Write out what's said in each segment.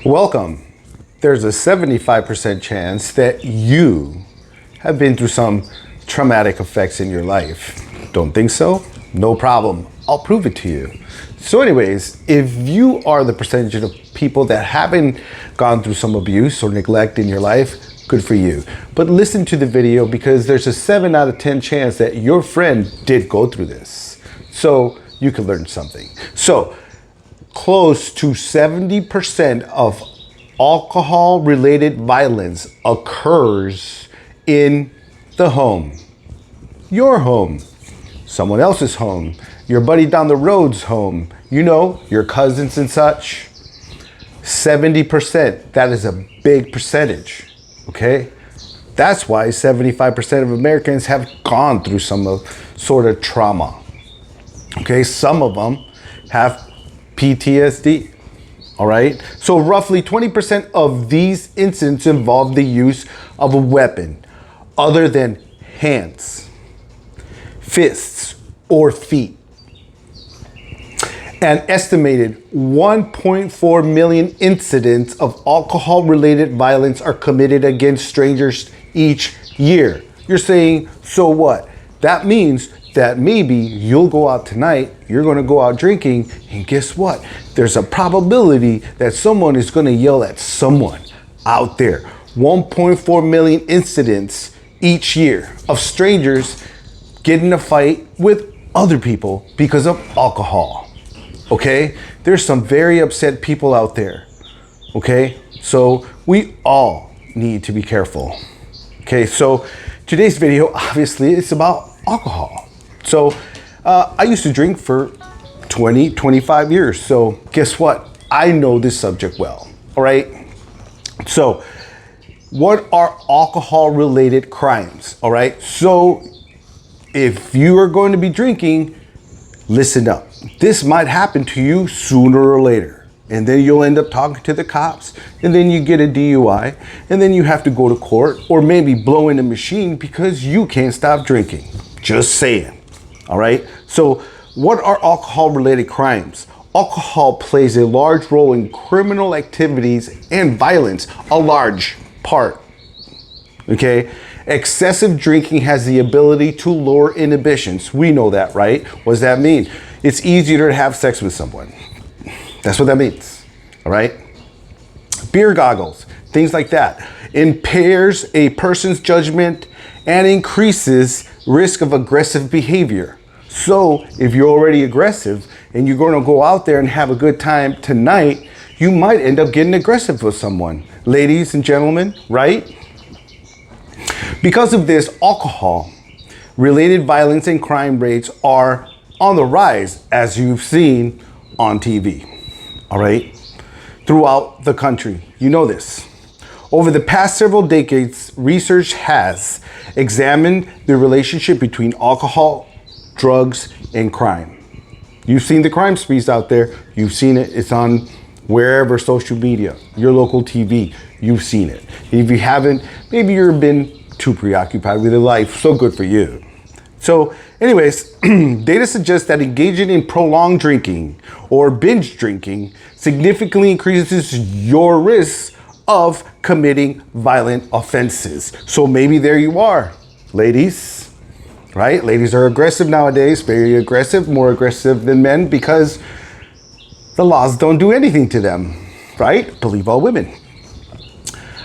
Welcome. There's a 75% chance that you have been through some traumatic effects in your life. Don't think so? No problem. I'll prove it to you. So anyways, if you are the percentage of people that haven't gone through some abuse or neglect in your life, good for you. But listen to the video because there's a 7 out of 10 chance that your friend did go through this. So you can learn something. So close to 70% of alcohol-related violence occurs in the home. Your home, someone else's home, your buddy down the road's home, you know, your cousins and such. 70%, that is a big percentage, okay? That's why 75% of Americans have gone through some sort of trauma, okay? Some of them have PTSD, all right? So roughly 20% of these incidents involve the use of a weapon other than hands, fists, or feet. An estimated 1.4 million incidents of alcohol-related violence are committed against strangers each year. You're saying, so what? That means that maybe you'll go out tonight, you're gonna go out drinking, and guess what? There's a probability that someone is gonna yell at someone out there. 1.4 million incidents each year of strangers getting in a fight with other people because of alcohol, okay? There's some very upset people out there, okay? So we all need to be careful, okay? So today's video, obviously, it's about alcohol. So I used to drink for 25 years. So guess what? I know this subject well, all right? So what are alcohol-related crimes, all right? So if you are going to be drinking, listen up. This might happen to you sooner or later. And then you'll end up talking to the cops, and then you get a DUI, and then you have to go to court or maybe blow in a machine because you can't stop drinking. Just saying. All right. So what are alcohol-related crimes? Alcohol plays a large role in criminal activities and violence, a large part. Okay. Excessive drinking has the ability to lower inhibitions. We know that, right? What does that mean? It's easier to have sex with someone. That's what that means. All right. Beer goggles, things like that, impairs a person's judgment and increases risk of aggressive behavior. So if you're already aggressive and you're going to go out there and have a good time tonight, you might end up getting aggressive with someone. Ladies and gentlemen, right? Because of this, alcohol-related violence and crime rates are on the rise, as you've seen on TV, all right? Throughout the country, you know this. Over the past several decades, research has examined the relationship between alcohol, drugs, and crime. You've seen the crime sprees out there. You've seen it. It's on wherever social media, your local TV. You've seen it. If you haven't, maybe you've been too preoccupied with your life. So good for you. So anyways, data suggests that engaging in prolonged drinking or binge drinking significantly increases your risk of committing violent offenses. So maybe there you are, ladies, right? Ladies are aggressive nowadays, very aggressive, more aggressive than men because the laws don't do anything to them, right? Believe all women.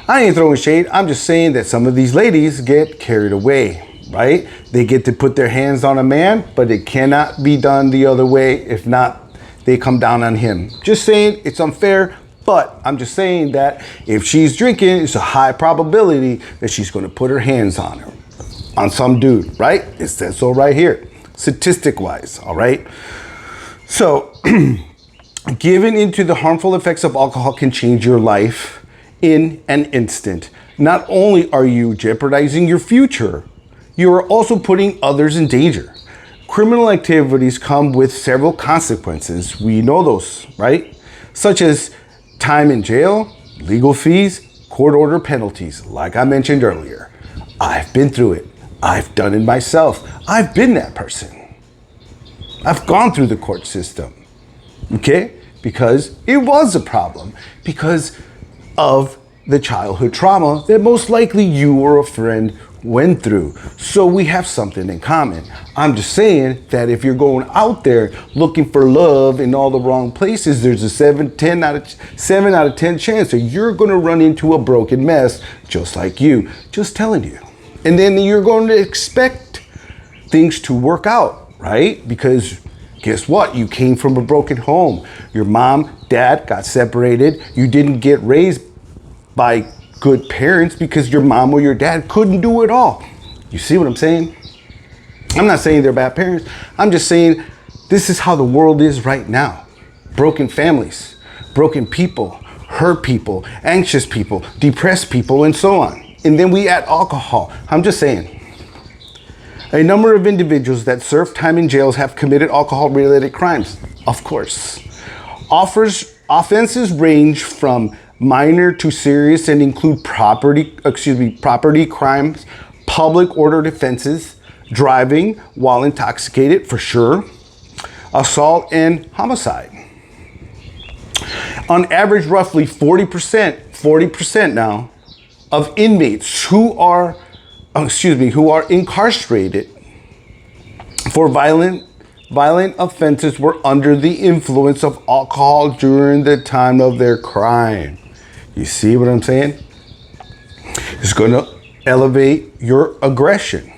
I ain't throwing shade. I'm just saying that some of these ladies get carried away, right? They get to put their hands on a man, but it cannot be done the other way. If not, they come down on him. Just saying it's unfair. But I'm just saying that if she's drinking, it's a high probability that she's going to put her hands on some dude, right? It says so right here, statistic wise, all right? So giving into the harmful effects of alcohol can change your life in an instant. Not only are you jeopardizing your future, you are also putting others in danger. Criminal activities come with several consequences. We know those, right? Such as time in jail, legal fees, court order penalties. Like I mentioned earlier, I've been through it. I've done it myself. I've been that person. I've gone through the court system. Okay? because it was a problem, because of the childhood trauma that most likely you or a friend went through. So we have something in common. I'm just saying that if you're going out there looking for love in all the wrong places, there's a 7 out of 10 chance that you're going to run into a broken mess just like you. Just telling you. And then you're going to expect things to work out, right? Because guess what? You came from a broken home. Your mom, dad got separated. You didn't get raised by good parents because your mom or your dad couldn't do it all. You see what I'm saying? I'm not saying they're bad parents. I'm just saying this is how the world is right now. Broken families, broken people, hurt people, anxious people, depressed people, and so on. And then we add alcohol. I'm just saying. A number of individuals that serve time in jails have committed alcohol-related crimes. Of course. Offenses range from minor to serious and include property crimes, public order offenses, driving while intoxicated for sure, assault and homicide. On average, roughly 40% now of inmates who are incarcerated for violent offenses were under the influence of alcohol during the time of their crime. You see what I'm saying? It's going to elevate your aggression.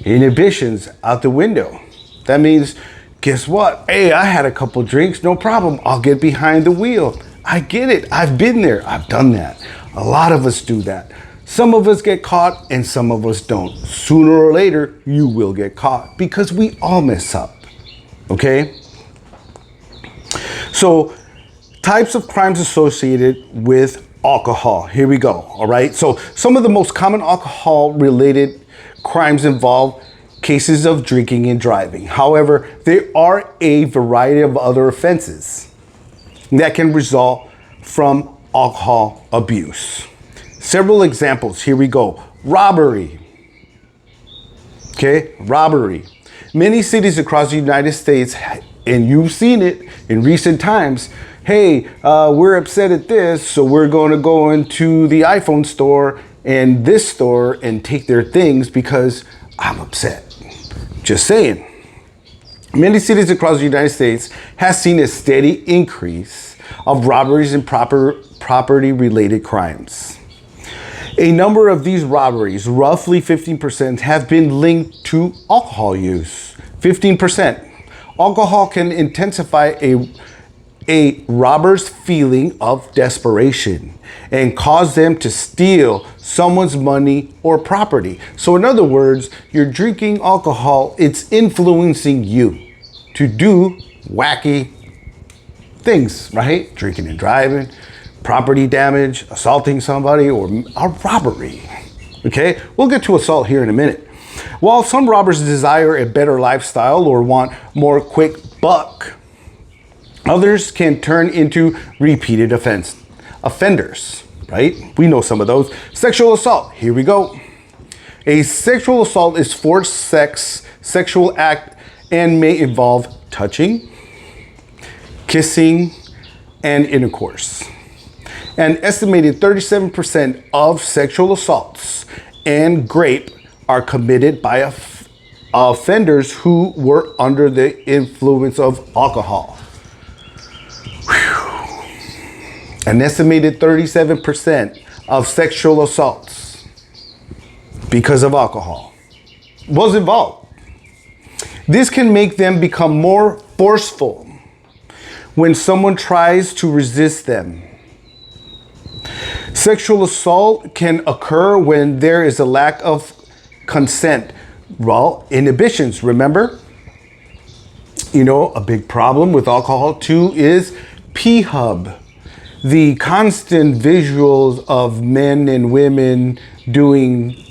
Inhibitions out the window. That means, guess what? Hey, I had a couple drinks, no problem. I'll get behind the wheel. I get it. I've been there. I've done that. A lot of us do that. Some of us get caught and some of us don't. Sooner or later, you will get caught because we all mess up. Okay? So, types of crimes associated with alcohol. Here we go. All right. So some of the most common alcohol related crimes involve cases of drinking and driving. However, there are a variety of other offenses that can result from alcohol abuse. Several examples. Here we go. Robbery. Okay. Robbery. Many cities across the United States, and you've seen it in recent times, hey, we're upset at this, so we're going to go into the iPhone store and this store and take their things because I'm upset. Just saying. Many cities across the United States have seen a steady increase of robberies and property-related crimes. A number of these robberies, roughly 15%, have been linked to alcohol use. 15%. Alcohol can intensify a robber's feeling of desperation and cause them to steal someone's money or property. So in other words, you're drinking alcohol, it's influencing you to do wacky things, right? Drinking and driving, property damage, assaulting somebody, or a robbery. Okay, we'll get to assault here in a minute. While some robbers desire a better lifestyle or want more quick buck, others can turn into repeated offenders, right? We know some of those. Sexual assault, here we go. A sexual assault is forced sexual act and may involve touching, kissing, and intercourse. An estimated 37% of sexual assaults and rape are committed by offenders who were under the influence of alcohol. An estimated 37% of sexual assaults because of alcohol was involved. This can make them become more forceful when someone tries to resist them. Sexual assault can occur when there is a lack of consent. Well, inhibitions, remember? You know, a big problem with alcohol too is P-hub. The constant visuals of men and women doing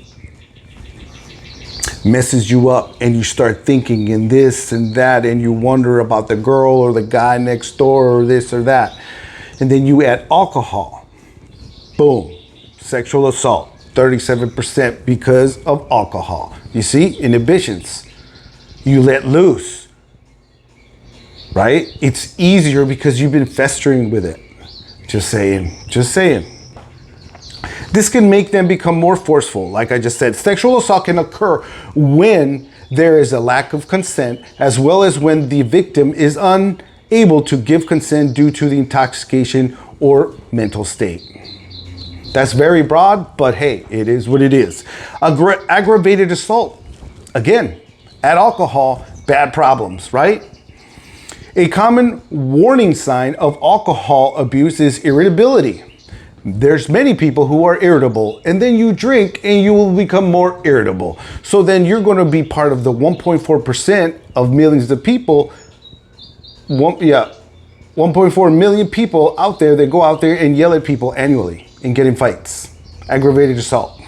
messes you up, and you start thinking in this and that, and you wonder about the girl or the guy next door or this or that. And then you add alcohol. Boom. Sexual assault, 37% because of alcohol. You see, inhibitions. You let loose, right? It's easier because you've been festering with it. Just saying, just saying. This can make them become more forceful. Like I just said, sexual assault can occur when there is a lack of consent, as well as when the victim is unable to give consent due to the intoxication or mental state. That's very broad, but hey, it is what it is. Aggravated assault. Again, add alcohol, bad problems, right? A common warning sign of alcohol abuse is irritability. There's many people who are irritable, and then you drink and you will become more irritable. So then you're going to be part of the 1.4% of millions of people. 1.4 million people out there that go out there and yell at people annually and get in fights. Aggravated assault.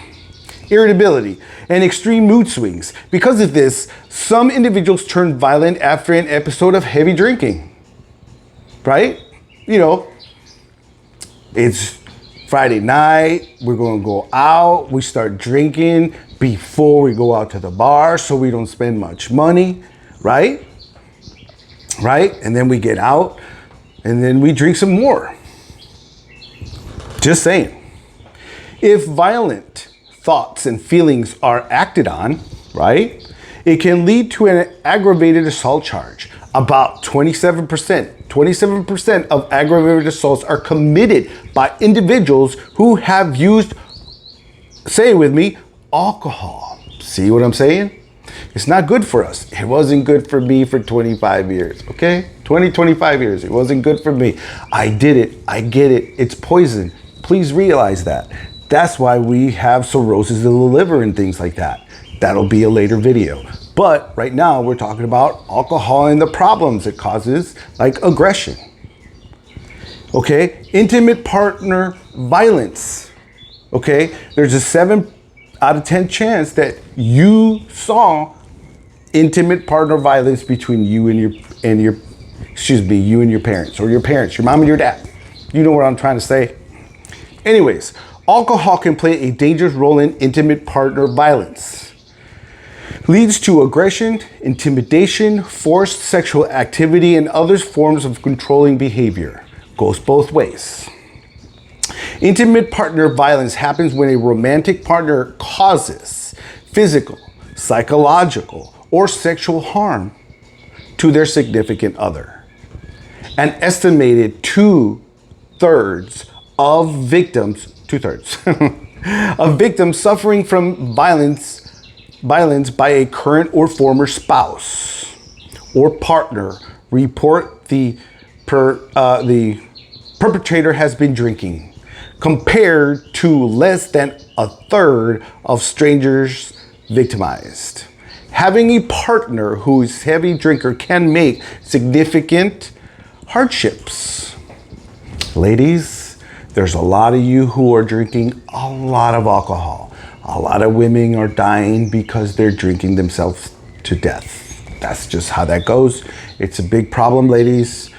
Irritability and extreme mood swings. Because of this, some individuals turn violent after an episode of heavy drinking. Right? You know, it's Friday night, we're going to go out, we start drinking before we go out to the bar so we don't spend much money, right? Right? And then we get out and then we drink some more. Just saying. If violent thoughts and feelings are acted on, right, it can lead to an aggravated assault charge. About 27% of aggravated assaults are committed by individuals who have used, say it with me, alcohol. See what I'm saying? It's not good for us. It wasn't good for me for 25 years, okay? 25 years. It wasn't good for me. I did it. I get it. It's poison. Please realize that. That's why we have cirrhosis of the liver and things like that. That'll be a later video. But right now we're talking about alcohol and the problems it causes, like aggression. Okay, intimate partner violence. Okay, there's a 7 out of 10 chance that you saw intimate partner violence between you and your parents, or your parents, your mom and your dad. You know what I'm trying to say. Anyways, alcohol can play a dangerous role in intimate partner violence. Leads to aggression, intimidation, forced sexual activity, and other forms of controlling behavior. Goes both ways. Intimate partner violence happens when a romantic partner causes physical, psychological, or sexual harm to their significant other. An estimated 2/3 of victims, 2/3 of victims suffering from violence by a current or former spouse or partner report the perpetrator has been drinking, compared to less than 1/3 of strangers victimized. Having a partner who is a heavy drinker can make significant hardships. Ladies, there's a lot of you who are drinking a lot of alcohol. A lot of women are dying because they're drinking themselves to death. That's just how that goes. It's a big problem, ladies.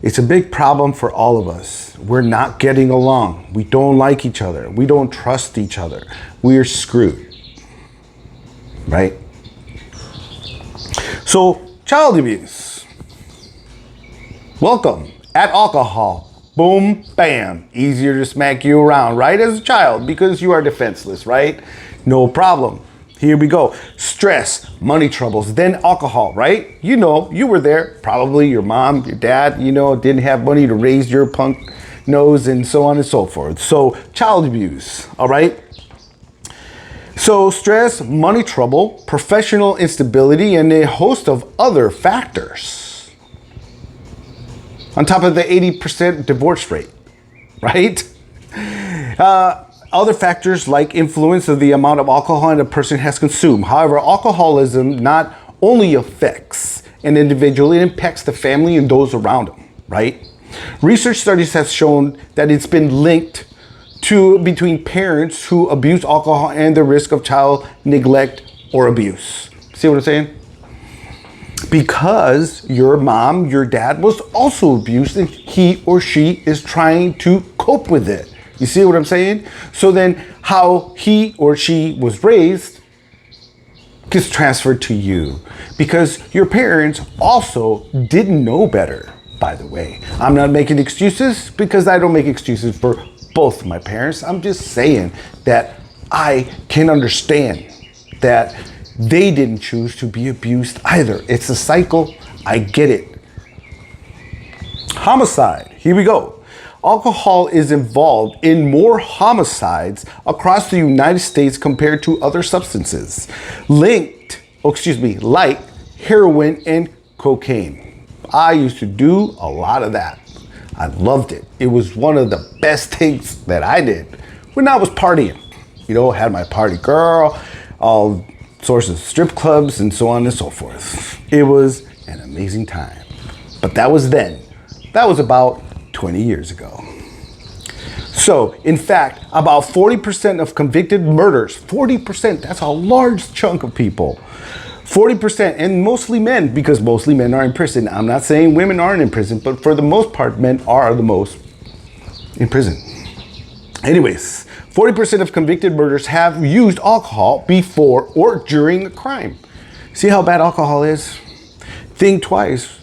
It's a big problem for all of us. We're not getting along. We don't like each other. We don't trust each other. We're screwed. Right? So, child abuse. Welcome. At alcohol. Boom, bam. Easier to smack you around, right? As a child, because you are defenseless, right? No problem. Here we go. Stress, money troubles, then alcohol, right? You know, you were there. Probably your mom, your dad, didn't have money to raise your punk nose and so on and so forth. So, child abuse, all right? So, stress, money trouble, professional instability, and a host of other factors. On top of the 80% divorce rate, right? Other factors like influence of the amount of alcohol a person has consumed. However, alcoholism not only affects an individual, it impacts the family and those around them, right? Research studies have shown that it's been linked between parents who abuse alcohol and the risk of child neglect or abuse. See what I'm saying? Because your mom, your dad was also abused and he or she is trying to cope with it. You see what I'm saying? So then how he or she was raised gets transferred to you because your parents also didn't know better, by the way. I'm not making excuses because I don't make excuses for both of my parents. I'm just saying that I can understand that they didn't choose to be abused either. It's a cycle. I get it. Homicide. Here we go. Alcohol is involved in more homicides across the United States compared to other substances, like heroin and cocaine. I used to do a lot of that. I loved it. It was one of the best things that I did when I was partying. You know, had my party girl, all sorts of strip clubs and so on and so forth. It was an amazing time. But that was then. That was about 20 years ago. So, in fact, about 40% of convicted murders, 40%, that's a large chunk of people. 40%, and mostly men, because mostly men are in prison. I'm not saying women aren't in prison, but for the most part, men are the most in prison. Anyways, 40% of convicted murders have used alcohol before or during a crime. See how bad alcohol is? Think twice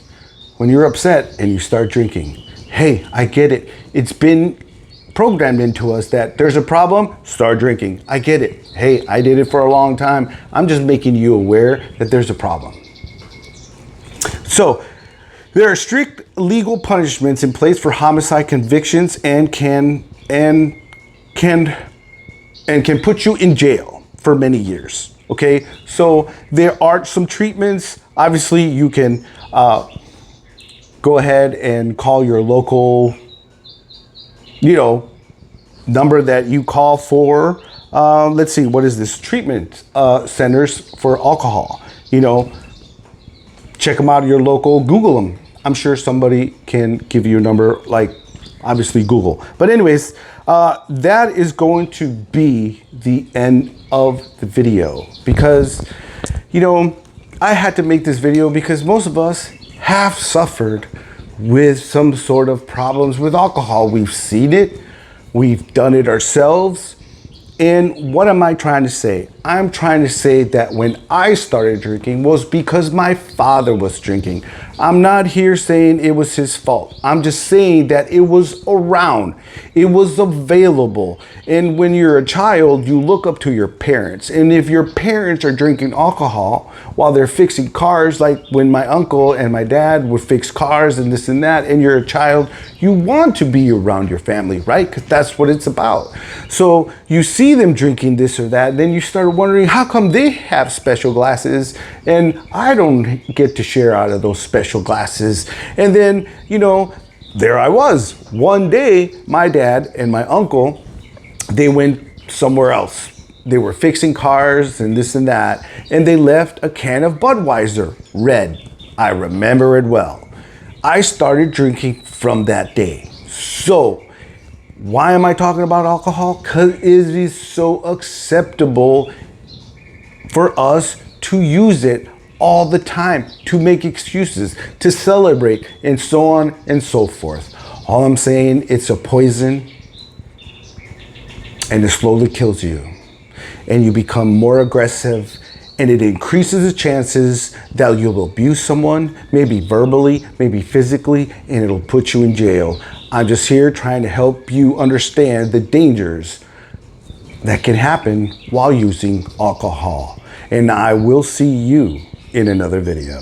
when you're upset and you start drinking. Hey, I get it. It's been programmed into us that there's a problem, start drinking. I get it. Hey, I did it for a long time. I'm just making you aware that there's a problem. So, there are strict legal punishments in place for homicide convictions and can put you in jail for many years. Okay, so there are some treatments. Obviously, you can go ahead and call your local, number that you call for. Let's see, what is this? Treatment centers for alcohol. Check them out at your local, Google them. I'm sure somebody can give you a number, like obviously Google. But anyways, that is going to be the end of the video because, I had to make this video because most of us have suffered with some sort of problems with alcohol. We've seen it. We've done it ourselves. And what am I trying to say? I'm trying to say that when I started drinking was because my father was drinking. I'm not here saying it was his fault. I'm just saying that it was around. It was available. And when you're a child, you look up to your parents. And if your parents are drinking alcohol while they're fixing cars, like when my uncle and my dad would fix cars and this and that, and you're a child, you want to be around your family, right? Because that's what it's about. So you see them drinking this or that, then you start wondering, how come they have special glasses and I don't get to share out of those special glasses? And then, there I was. One day, my dad and my uncle, they went somewhere else. They were fixing cars and this and that, and they left a can of Budweiser, red. I remember it well. I started drinking from that day. So, why am I talking about alcohol? Because it is so acceptable for us to use it all the time, to make excuses, to celebrate, and so on and so forth. All I'm saying, it's a poison, and it slowly kills you. And you become more aggressive, and it increases the chances that you'll abuse someone, maybe verbally, maybe physically, and it'll put you in jail. I'm just here trying to help you understand the dangers that can happen while using alcohol. And I will see you in another video.